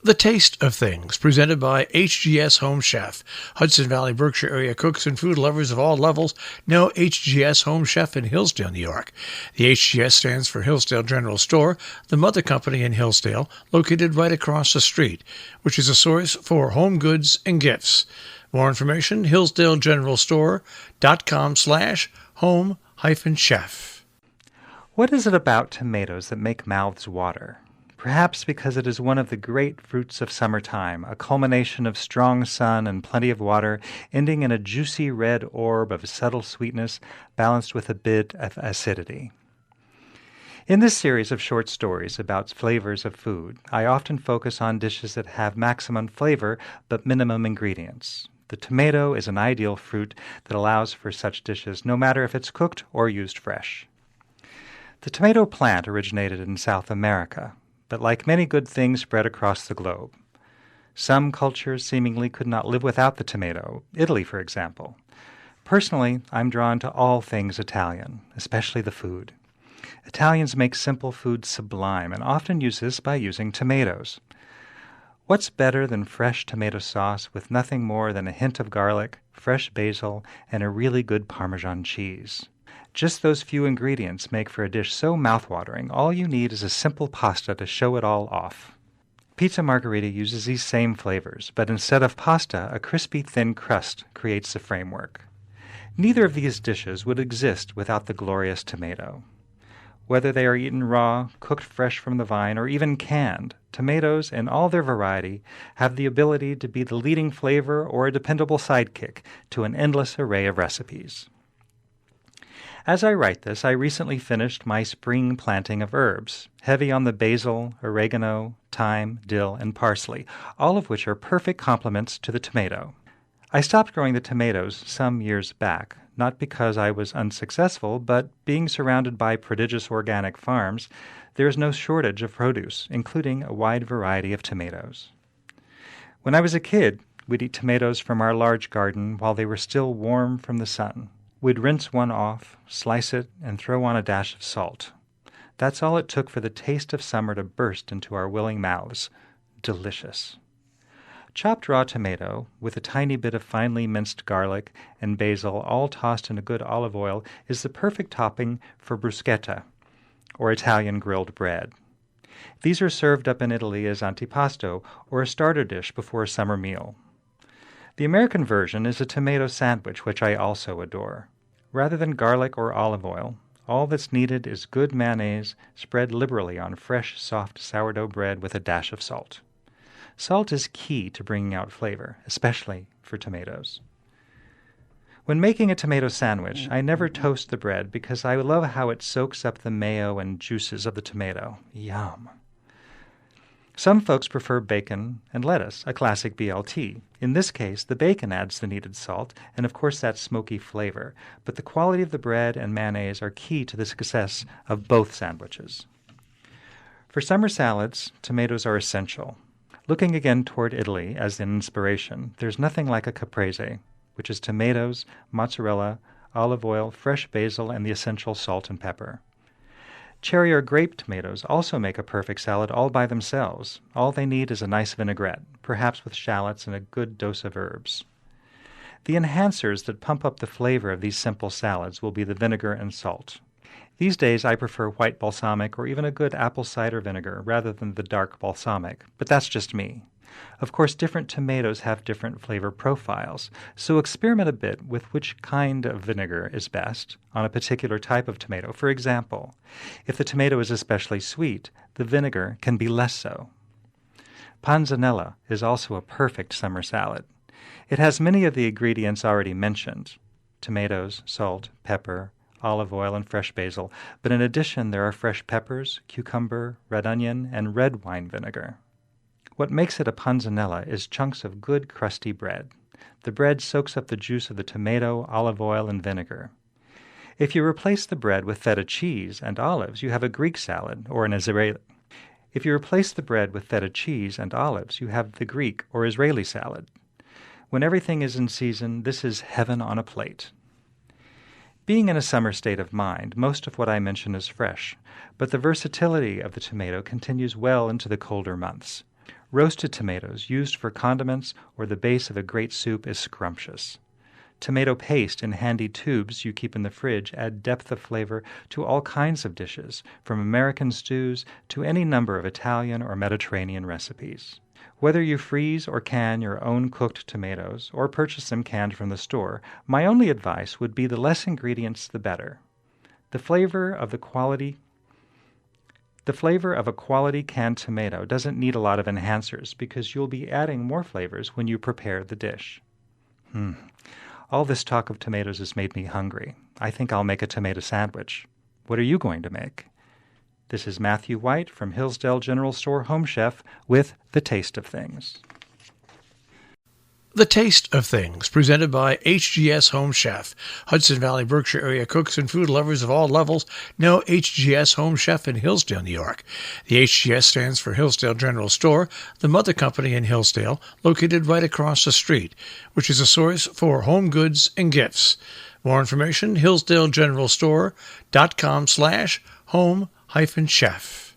The Taste of Things, presented by HGS Home Chef. Hudson Valley-Berkshire area cooks and food lovers of all levels know HGS Home Chef in Hillsdale, New York. The HGS stands for Hillsdale General Store, the mother company in Hillsdale, located right across the street, which is a source for home goods and gifts. More information, hillsdalegeneralstore.com/home-chef. What is it about tomatoes that make mouths water? Perhaps because it is one of the great fruits of summertime, a culmination of strong sun and plenty of water, ending in a juicy red orb of subtle sweetness balanced with a bit of acidity. In this series of short stories about flavors of food, I often focus on dishes that have maximum flavor but minimum ingredients. The tomato is an ideal fruit that allows for such dishes, no matter if it's cooked or used fresh. The tomato plant originated in South America, but like many good things spread across the globe. Some cultures seemingly could not live without the tomato, Italy, for example. Personally, I'm drawn to all things Italian, especially the food. Italians make simple food sublime and often use this by using tomatoes. What's better than fresh tomato sauce with nothing more than a hint of garlic, fresh basil, and a really good Parmesan cheese? Just those few ingredients make for a dish so mouthwatering, all you need is a simple pasta to show it all off. Pizza margherita uses these same flavors, but instead of pasta, a crispy thin crust creates the framework. Neither of these dishes would exist without the glorious tomato. Whether they are eaten raw, cooked fresh from the vine, or even canned, tomatoes, in all their variety, have the ability to be the leading flavor or a dependable sidekick to an endless array of recipes. As I write this, I recently finished my spring planting of herbs, heavy on the basil, oregano, thyme, dill, and parsley, all of which are perfect complements to the tomato. I stopped growing the tomatoes some years back, not because I was unsuccessful, but being surrounded by prodigious organic farms, there is no shortage of produce, including a wide variety of tomatoes. When I was a kid, we'd eat tomatoes from our large garden while they were still warm from the sun. We'd rinse one off, slice it, and throw on a dash of salt. That's all it took for the taste of summer to burst into our willing mouths. Delicious. Chopped raw tomato, with a tiny bit of finely minced garlic and basil all tossed in a good olive oil, is the perfect topping for bruschetta, or Italian grilled bread. These are served up in Italy as antipasto, or a starter dish before a summer meal. The American version is a tomato sandwich, which I also adore. Rather than garlic or olive oil, all that's needed is good mayonnaise spread liberally on fresh, soft sourdough bread with a dash of salt. Salt is key to bringing out flavor, especially for tomatoes. When making a tomato sandwich, I never toast the bread because I love how it soaks up the mayo and juices of the tomato. Yum! Some folks prefer bacon and lettuce, a classic BLT. In this case, the bacon adds the needed salt and, of course, that smoky flavor, but the quality of the bread and mayonnaise are key to the success of both sandwiches. For summer salads, tomatoes are essential. Looking again toward Italy as an inspiration, there's nothing like a caprese, which is tomatoes, mozzarella, olive oil, fresh basil, and the essential salt and pepper. Cherry or grape tomatoes also make a perfect salad all by themselves. All they need is a nice vinaigrette, perhaps with shallots and a good dose of herbs. The enhancers that pump up the flavor of these simple salads will be the vinegar and salt. These days I prefer white balsamic or even a good apple cider vinegar rather than the dark balsamic, but that's just me. Of course, different tomatoes have different flavor profiles, so experiment a bit with which kind of vinegar is best on a particular type of tomato. For example, if the tomato is especially sweet, the vinegar can be less so. Panzanella is also a perfect summer salad. It has many of the ingredients already mentioned: tomatoes, salt, pepper, olive oil, and fresh basil, but in addition there are fresh peppers, cucumber, red onion, and red wine vinegar. What makes it a panzanella is chunks of good crusty bread. The bread soaks up the juice of the tomato, olive oil, and vinegar. If you replace the bread with feta cheese and olives, you have a Greek salad or an Israeli. If you replace the bread with feta cheese and olives, you have the Greek or Israeli salad. When everything is in season, this is heaven on a plate. Being in a summer state of mind, most of what I mention is fresh, but the versatility of the tomato continues well into the colder months. Roasted tomatoes used for condiments or the base of a great soup is scrumptious. Tomato paste in handy tubes you keep in the fridge add depth of flavor to all kinds of dishes, from American stews to any number of Italian or Mediterranean recipes. Whether you freeze or can your own cooked tomatoes or purchase them canned from the store, my only advice would be the less ingredients the better. The flavor of a quality canned tomato doesn't need a lot of enhancers because you'll be adding more flavors when you prepare the dish. All this talk of tomatoes has made me hungry. I think I'll make a tomato sandwich. What are you going to make? This is Matthew White from Hillsdale General Store Home Chef with The Taste of Things. The Taste of Things, presented by HGS Home Chef. Hudson Valley-Berkshire area cooks and food lovers of all levels know HGS Home Chef in Hillsdale, New York. The HGS stands for Hillsdale General Store, the mother company in Hillsdale, located right across the street, which is a source for home goods and gifts. More information, hillsdalegeneralstore.com/home-chef.